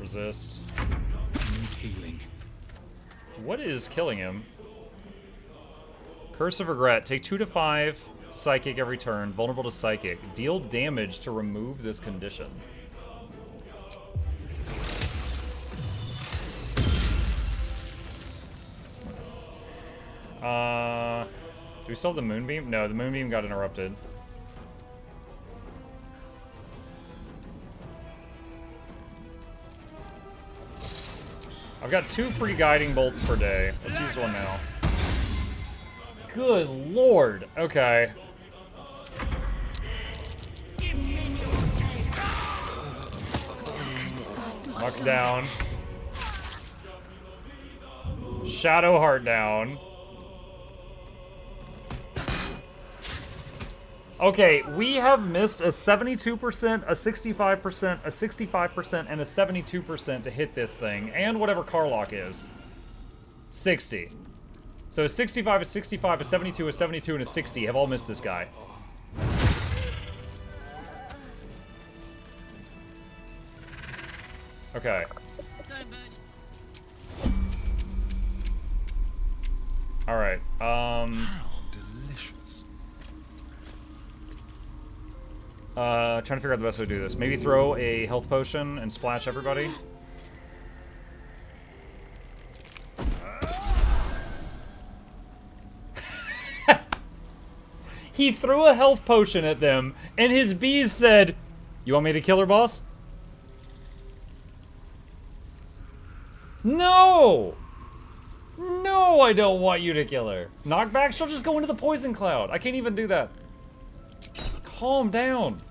resist. Need healing. What is killing him? Curse of Regret. Take 2 to 5 psychic every turn. Vulnerable to psychic. Deal damage to remove this condition. Do we still have the Moonbeam? No, the Moonbeam got interrupted. I've got 2 free guiding bolts per day. Let's use one now. Good lord. Okay. Muck down. Shadowheart down. Okay, we have missed a 72%, a 65%, a 65%, and a 72% to hit this thing, and whatever Carlock is. 60. So a 65, a 65, a 72, a 72, and a 60 have all missed this guy. Okay. Alright, How delicious. trying to figure out the best way to do this. Maybe throw a health potion and splash everybody. He threw a health potion at them, and his bees said, "You want me to kill her, boss?" No! No, I don't want you to kill her. Knockback, she'll just go into the poison cloud. I can't even do that. Calm down.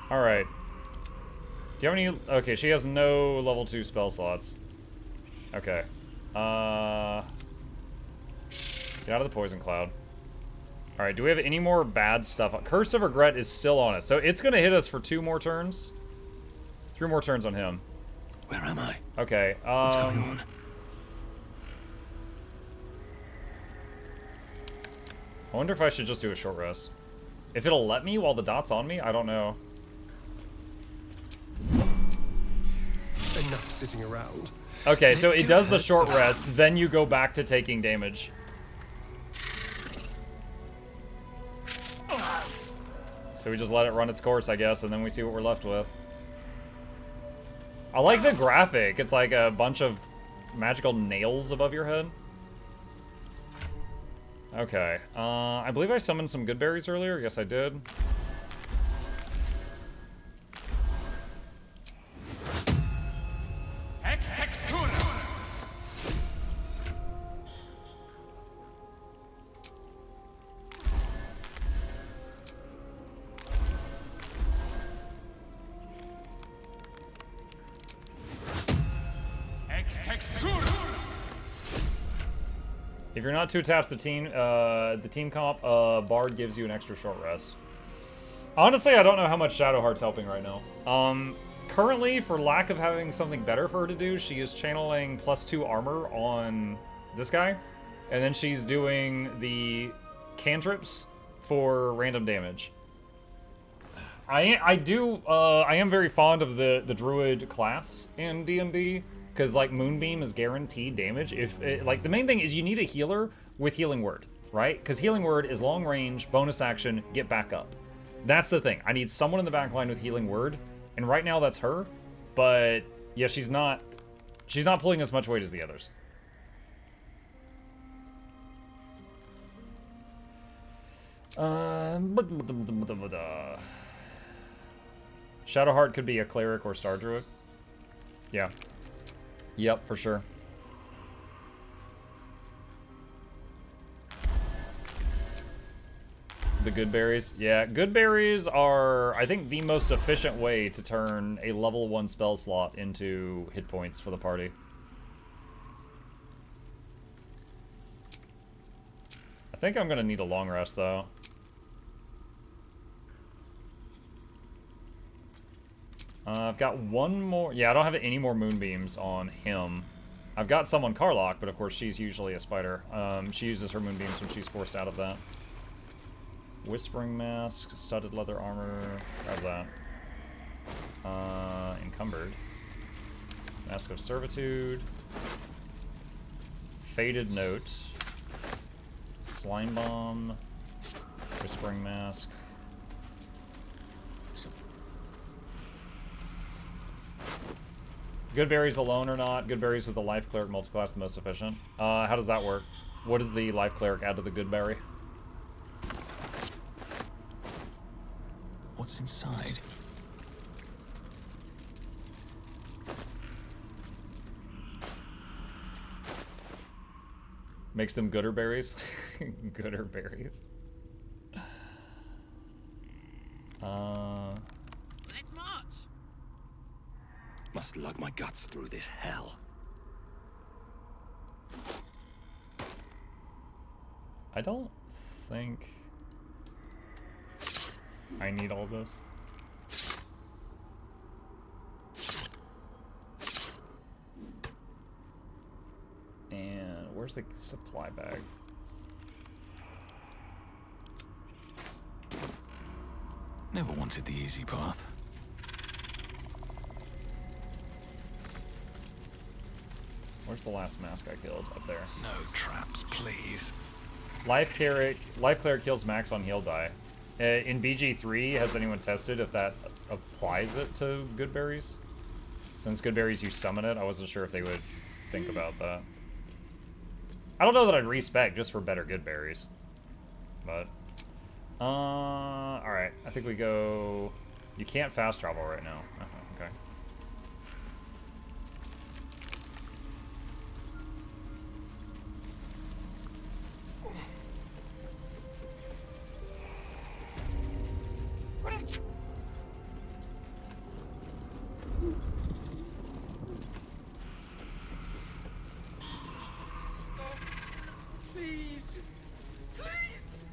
Alright. Do you have any... Okay, she has no level 2 spell slots. Okay. Get out of the poison cloud. Alright, do we have any more bad stuff? Curse of Regret is still on us. So it's going to hit us for 2 more turns. 3 more turns on him. Where am I? Okay, What's going on? I wonder if I should just do a short rest. If it'll let me while the dot's on me, I don't know. Enough sitting around. Okay, so Let's it go does the hurt short some. rest, then you go back to taking damage. So we just let it run its course, I guess, and then we see what we're left with. I like the graphic. It's like a bunch of magical nails above your head. Okay. I believe I summoned some good berries earlier. Yes, I did. If you're not too attached to the team comp, Bard gives you an extra short rest. Honestly, I don't know how much Shadowheart's helping right now. Currently, for lack of having something better for her to do, she is channeling +2 armor on this guy. And then she's doing the cantrips for random damage. I am very fond of the druid class in D&D. Because, like, Moonbeam is guaranteed damage. Like, the main thing is you need a healer with Healing Word, right? Because Healing Word is long range, bonus action, get back up. That's the thing. I need someone in the back line with Healing Word. And right now, that's her. But, yeah, she's not pulling as much weight as the others. Shadowheart could be a cleric or Star Druid. Yeah. Yep, for sure. The good berries. Yeah, good berries are, I think, the most efficient way to turn a level 1 spell slot into hit points for the party. I think I'm going to need a long rest, though. I've got one more. Yeah, I don't have any more moonbeams on him. I've got some on Carlock, but of course she's usually a spider. She uses her moonbeams when she's forced out of that. Whispering Mask, studded leather armor. Grab that. Encumbered. Mask of Servitude. Faded Note. Slime Bomb. Whispering Mask. Good berries alone or not? Good berries with the Life Cleric multiclass the most efficient. How does that work? What does the Life Cleric add to the good berry? What's inside? Makes them gooder berries. Gooder berries. Let's march. Must lug my guts through this hell. I don't think I need all this. And where's the supply bag? Never wanted the easy path. Where's the last mask I killed? Up there. No traps, please. Life Cleric heals max on heal die. In BG3, has anyone tested if that applies it to good berries? Since good berries you summon it, I wasn't sure if they would think about that. I don't know that I'd respec just for better good berries. But alright. I think we go. You can't fast travel right now. Okay. Please. Please.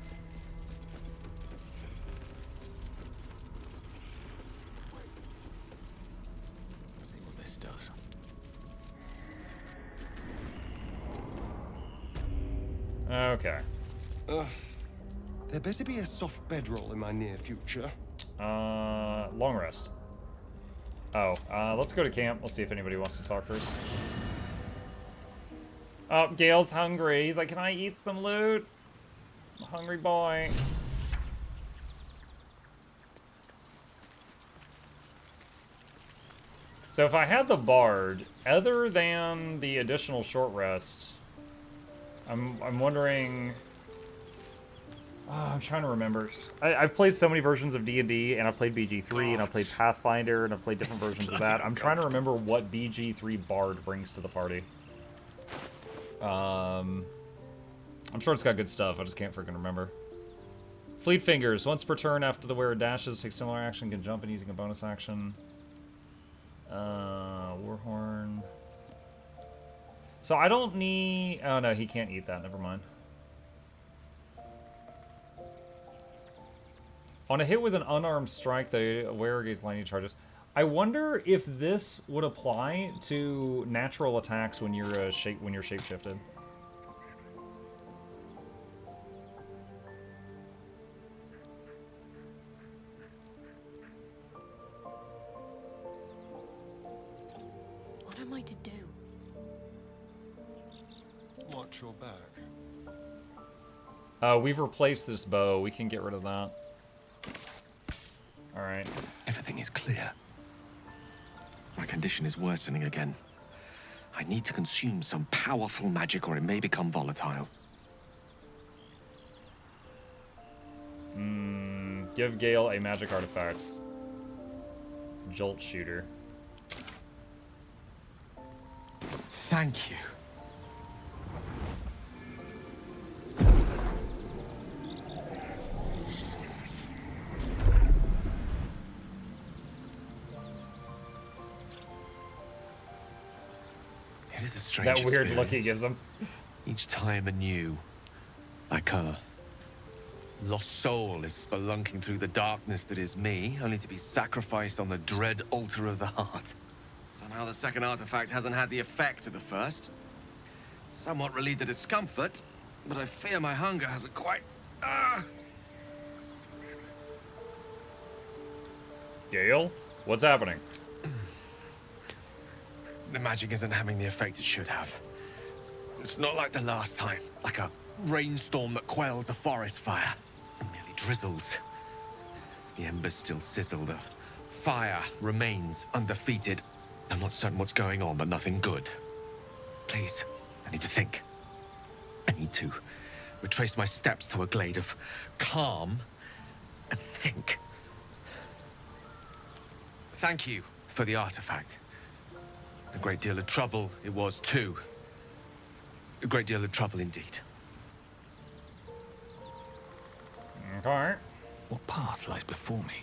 See what this does. Okay. There better be a soft bedroll in my near future. Long rest. Oh, let's go to camp. We'll see if anybody wants to talk first. Oh, Gale's hungry. He's like, can I eat some loot? I'm a hungry boy. So if I had the Bard, other than the additional short rest, I'm wondering. I'm trying to remember. I've played so many versions of D&D, and I've played BG3, and I've played Pathfinder, and I've played different versions of that. I'm trying to remember what BG3 Bard brings to the party. I'm sure it's got good stuff. I just can't freaking remember. Fleet Fingers. Once per turn after the wearer dashes, takes similar action, can jump in using a bonus action. Warhorn. So I don't need... Oh, no, he can't eat that. Never mind. On a hit with an unarmed strike, the wearer gains lightning charges. I wonder if this would apply to natural attacks when you're shapeshifted. What am I to do? Watch your back. We've replaced this bow. We can get rid of that. All right. Everything is clear. My condition is worsening again. I need to consume some powerful magic or it may become volatile. Give Gale a magic artifact. Jolt Shooter. Thank you. It is a strange That weird look he experience. gives him. Each time anew. Like a lost soul is spelunking through the darkness that is me, only to be sacrificed on the dread altar of the heart. Somehow the second artifact hasn't had the effect of the first. It's somewhat relieved the discomfort, but I fear my hunger hasn't quite... Gale? What's happening? The magic isn't having the effect it should have. It's not like the last time, like a rainstorm that quells a forest fire. It merely drizzles. The embers still sizzle, the fire remains undefeated. I'm not certain what's going on, but nothing good. Please, I need to think. I need to retrace my steps to a glade of calm and think. Thank you for the artifact. A great deal of trouble it was too. A great deal of trouble indeed. Okay. What path lies before me?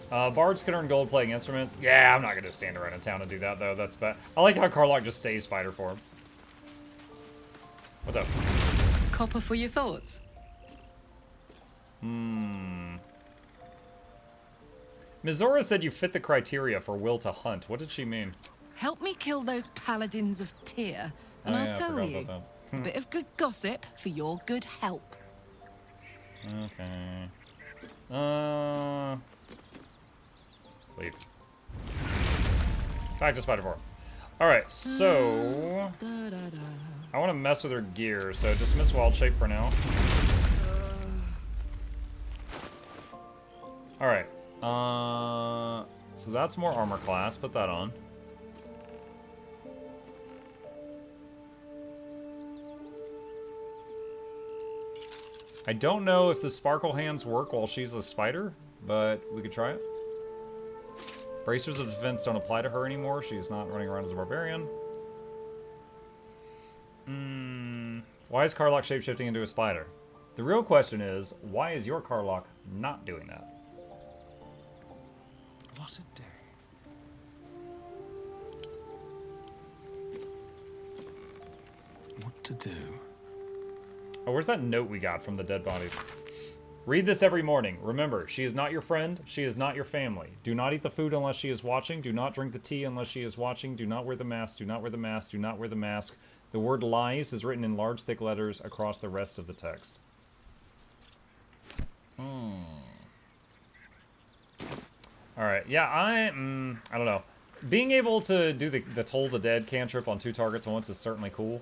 Bards can earn gold playing instruments. Yeah, I'm not gonna stand around in town and do that though. That's bad. I like how Karlach just stays spider form. What's up? Copper for your thoughts. Mizora said you fit the criteria for will to hunt. What did she mean? Help me kill those paladins of Tyr, and Oh, yeah, I'll I tell forgot you, about a bit of good gossip for your good help. Okay. Leave. Back to spider form. Alright, so... I want to mess with her gear, so dismiss wild shape for now. Alright. So that's more armor class. Put that on. I don't know if the sparkle hands work while she's a spider, but we could try it. Bracers of defense don't apply to her anymore. She's not running around as a barbarian. Why is Karlach shapeshifting into a spider? The real question is, why is your Karlach not doing that? What a day. What to do? Oh, where's that note we got from the dead bodies? Read this every morning. Remember, she is not your friend. She is not your family. Do not eat the food unless she is watching. Do not drink the tea unless she is watching. Do not wear the mask. Do not wear the mask. Do not wear the mask. The word lies is written in large, thick letters across the rest of the text. Alright, yeah, I don't know. Being able to do the Toll the Dead cantrip on 2 targets at once is certainly cool.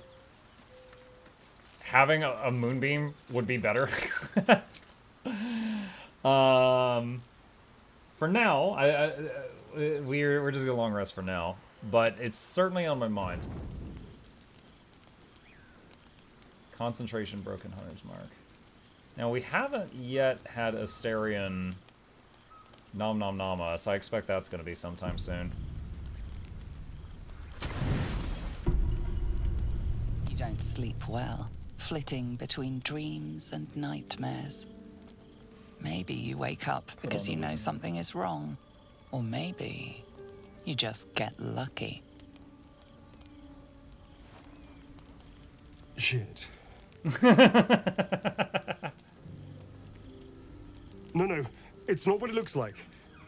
Having a moonbeam would be better. For now, we're just gonna long rest for now, but it's certainly on my mind. Concentration broken hunter's mark. Now we haven't yet had Asterion Nom Nom Nama, so I expect that's gonna be sometime soon. You don't sleep well, flitting between dreams and nightmares. Maybe you wake up because you know something is wrong. Or maybe you just get lucky. Shit. No, it's not what it looks like.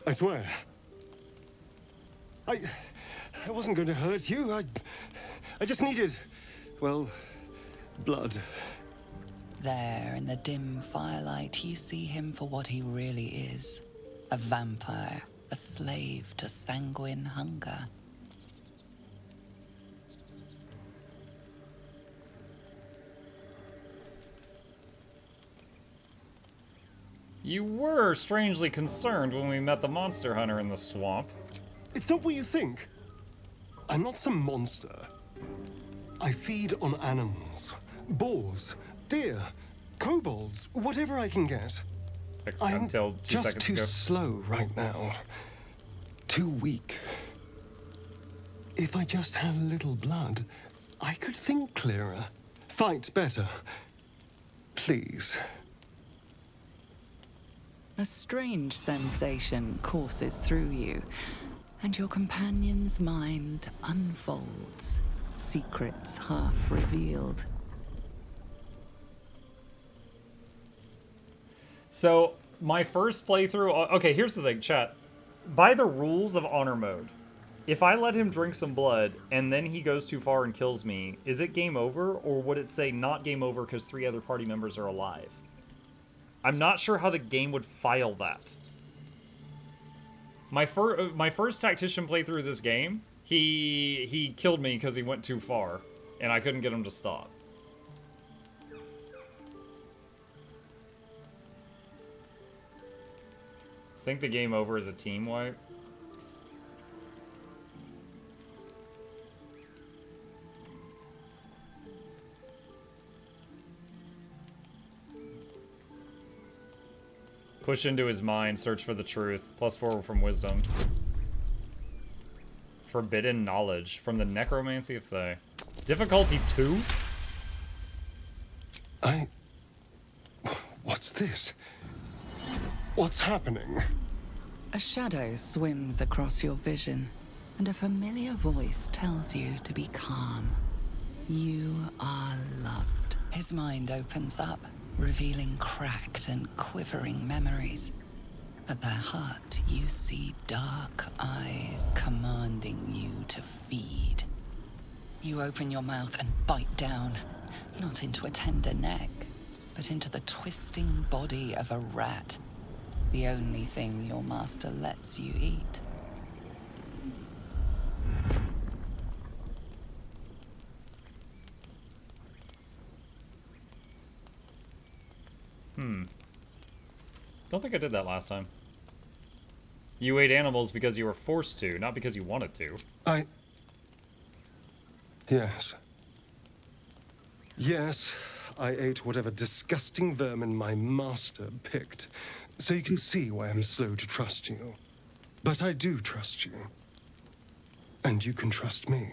I swear. I wasn't going to hurt you. I just needed, well, blood. There, in the dim firelight, you see him for what he really is. A vampire, a slave to sanguine hunger. You were strangely concerned when we met the monster hunter in the swamp. It's not what you think. I'm not some monster. I feed on animals. Boars, deer, kobolds, whatever I can get. I'm Until 2 just seconds too ago. slow right now. Too weak. If I just had a little blood, I could think clearer, fight better. Please. A strange sensation courses through you, and your companion's mind unfolds, secrets half revealed. So, my first playthrough... Okay, here's the thing, chat. By the rules of honor mode, if I let him drink some blood, and then he goes too far and kills me, is it game over, or would it say not game over because 3 other party members are alive? I'm not sure how the game would file that. My first tactician playthrough of this game, he killed me because he went too far, and I couldn't get him to stop. Think the game over is a team wipe? Push into his mind, search for the truth. +4 from wisdom. Forbidden knowledge from the necromancy of Thay. Difficulty 2? What's this? What's happening? A shadow swims across your vision, and a familiar voice tells you to be calm. You are loved. His mind opens up, revealing cracked and quivering memories. At their heart, you see dark eyes commanding you to feed. You open your mouth and bite down, not into a tender neck, but into the twisting body of a rat, the only thing your master lets you eat. Don't think I did that last time. You ate animals because you were forced to, not because you wanted to. Yes. Yes, I ate whatever disgusting vermin my master picked. So you can see why I'm slow to trust you. But I do trust you. And you can trust me.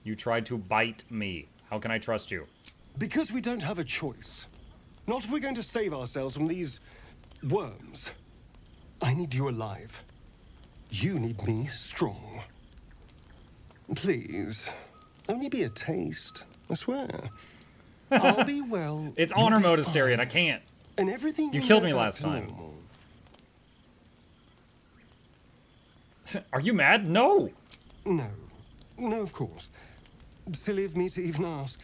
You tried to bite me. How can I trust you? Because we don't have a choice. Not if we're going to save ourselves from these worms. I need you alive. You need me strong. Please, only be a taste, I swear. I'll be well. It's you'll honor be mode, fine. Asterion. I can't. And everything You you killed know me back last to time. normal. Are you mad? No. No. No, of course. Silly of me to even ask.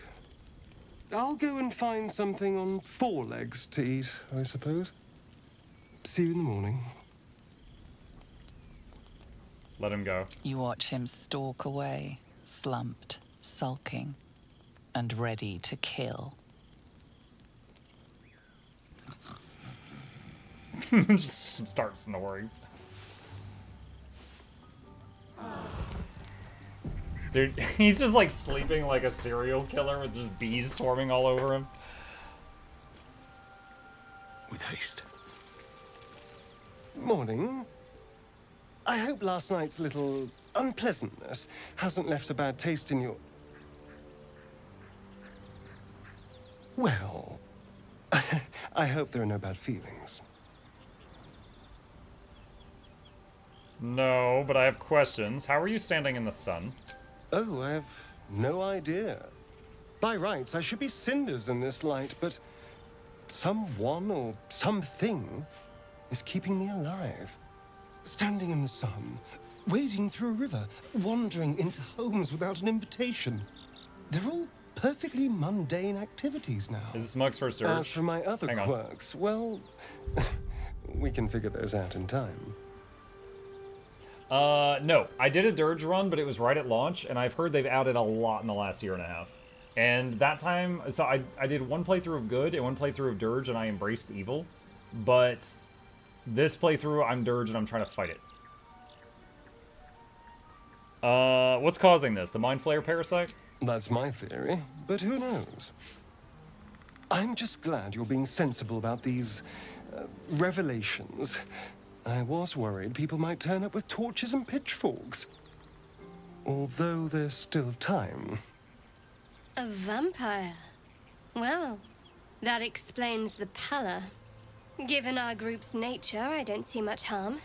I'll go and find something on 4 legs to eat, I suppose. See you in the morning. Let him go. You watch him stalk away, slumped, sulking, and ready to kill. Just start snoring. Dude, he's just like sleeping like a serial killer with just bees swarming all over him. With haste. Morning. I hope last night's little unpleasantness hasn't left a bad taste in your... Well, I hope there are no bad feelings. No, but I have questions. How are you standing in the sun? Oh, I have no idea. By rights, I should be cinders in this light, but someone or something is keeping me alive. Standing in the sun, wading through a river, wandering into homes without an invitation. They're all perfectly mundane activities now. Is this Smug's first urge? As for my other Hang on. quirks, well, we can figure those out in time. No. I did a dirge run, but it was right at launch, and I've heard they've added a lot in the last year and a half. And that time, so I did one playthrough of good and one playthrough of dirge, and I embraced evil. But this playthrough, I'm dirge and I'm trying to fight it. What's causing this? The Mind Flayer parasite? That's my theory, but who knows? I'm just glad you're being sensible about these revelations. I was worried people might turn up with torches and pitchforks. Although there's still time. A vampire? Well, that explains the pallor. Given our group's nature, I don't see much harm.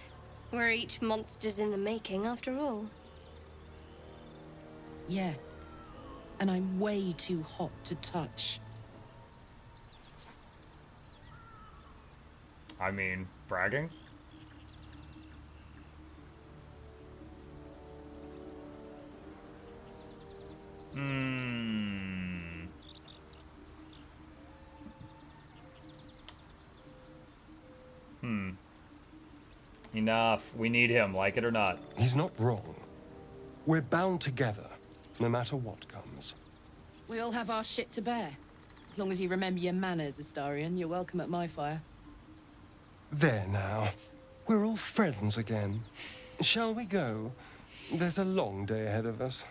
We're each monsters in the making, after all. Yeah. And I'm way too hot to touch. I mean, bragging? Enough. We need him, like it or not. He's not wrong. We're bound together, no matter what comes. We all have our shit to bear. As long as you remember your manners, Astarion, you're welcome at my fire. There now. We're all friends again. Shall we go? There's a long day ahead of us.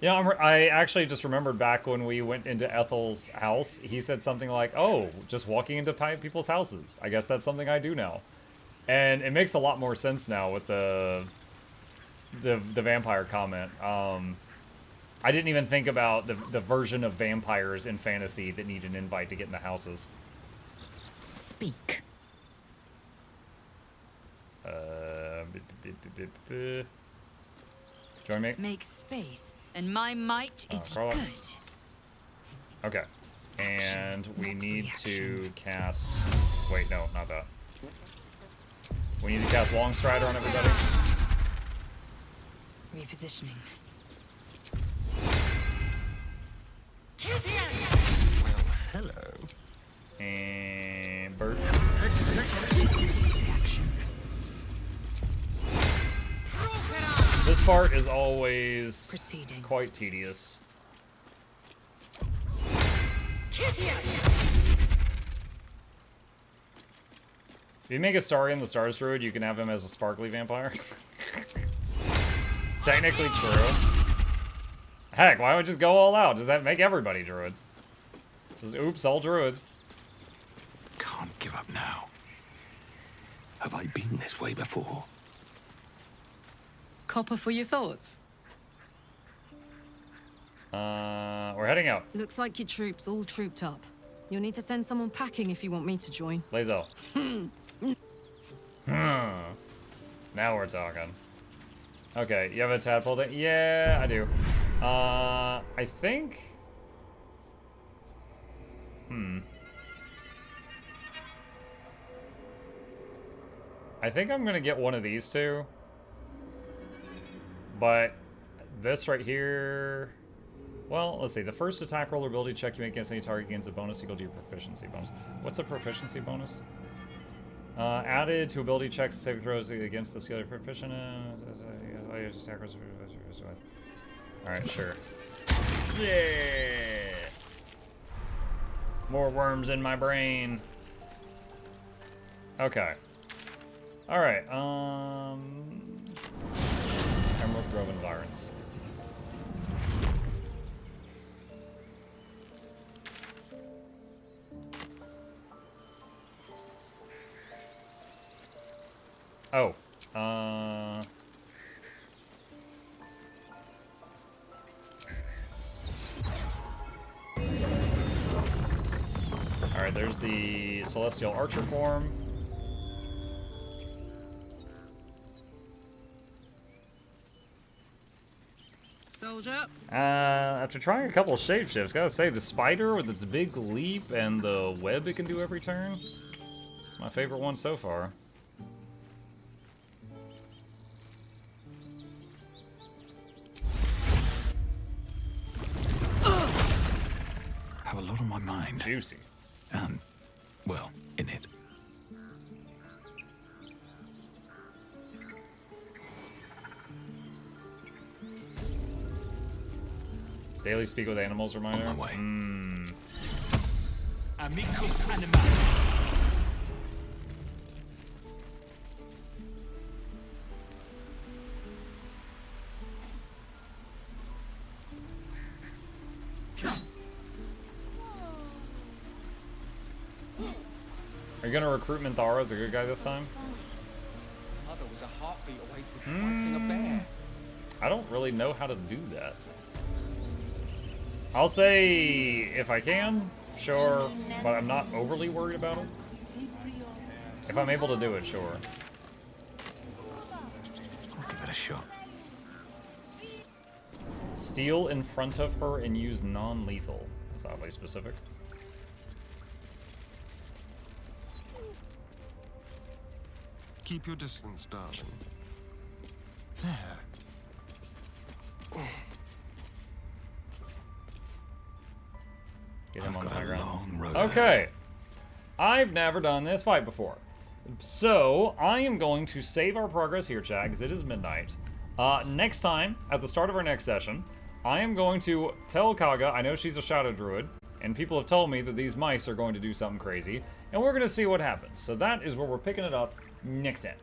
Yeah, I actually just remembered back when we went into Ethel's house, he said something like, oh, just walking into people's houses. I guess that's something I do now. And it makes a lot more sense now with the vampire comment. I didn't even think about the version of vampires in fantasy that need an invite to get in the houses. Speak. Join me. Make space, and my might is Carla. good. Okay. And we Next need reaction. to cast... Wait, no, not that. We need to cast Long Strider on everybody. Repositioning. Hello. And Bird. Reaction. This part is always Proceeding. quite tedious. If you make Astarion the Stars Druid, you can have him as a sparkly vampire. Technically true. Heck, why don't we just go all out? Does that make everybody druids? Just oops, all druids. Can't give up now. Have I been this way before? Copper for your thoughts. We're heading out. Looks like your troops all trooped up. You'll need to send someone packing if you want me to join. Lazo. Now we're talking. Okay, you have a tadpole thing? Yeah, I do. I think... I think I'm gonna get one of these two. But this right here... Well, let's see. The first attack roll or ability check you make against any target gains a bonus equal to your proficiency bonus. What's a proficiency bonus? Added to ability checks and saving throws against the skill you're proficient in. Alright, sure. Yeah! More worms in my brain. Okay. Alright, Emerald Grove Environs. Oh, Alright, there's the Celestial Archer form. Soldier. After trying a couple of shapeshifts, gotta say, the spider with its big leap and the web it can do every turn, it's my favorite one so far. Have a lot on my mind. Juicy. Well, in it. Daily Speak with Animals reminder. On my way. Amicus animalis. Are you gonna recruit Minthara as a good guy this time? Mother was a heartbeat away from fighting a bear. I don't really know how to do that. I'll say if I can, sure, but I'm not overly worried about it. If I'm able to do it, sure. I'll give it a shot. Steal in front of her and use non-lethal. That's oddly specific. Keep your distance, darling. There. Get him I've on the got high a ground. long road Okay. I've never done this fight before. So, I am going to save our progress here, chat, because it is midnight. Next time, at the start of our next session, I am going to tell Kaga, I know she's a Shadow Druid, and people have told me that these mice are going to do something crazy, and we're going to see what happens. So that is where we're picking it up next time.